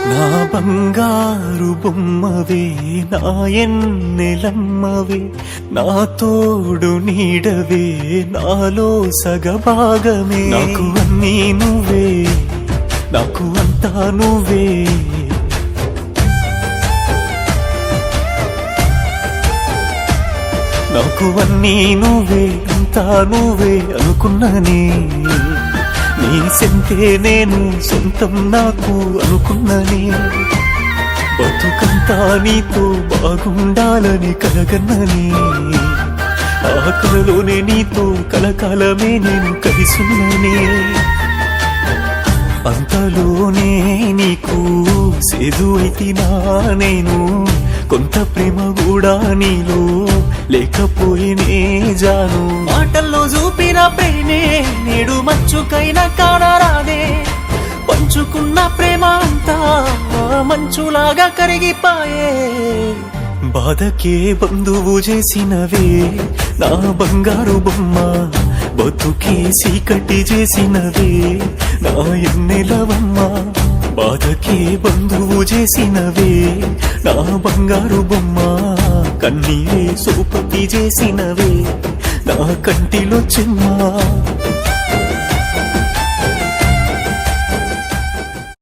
నా బంగారు బొమ్మవే నా ఎన్నెలమ్మవే నా తోడు నీడవే నాలో సగభాగమే నాకు అన్నీ నువ్వే నాకు అంతా నువ్వే నాకు అన్నీ నువ్వే అంతా నువ్వే అనుకున్నానే నీ సెంతే నేను సొంతం నాకు అనుకున్నానే బతుకంతా నీతో బాగుండాలని కలగన్ననే ఆ కలలోనే నీతో కలకాలమే నేను కలిసున్నానే అంతలోనే నీకు సేదు అయితినా నేను కొంత ప్రేమ కూడా నీలో లేకపోయినే జాను మాటల్లో చూపిన ప్రేమే నేడు మచ్చుకైనా కానరాదే పంచుకున్న ప్రేమ అంతా మంచులాగా కరిగిపాయే బాధకే బంధువు చేసినవే నా బంగారు బొమ్మ బతుకే సీకటి చేసినవే నా ఎన్నెలవమ్మ బాధకే బంధువు చేసినవే నా బంగారు బొమ్మ కన్నీరే సోపతి చేసినవే నా కంటిలో చెమ్మ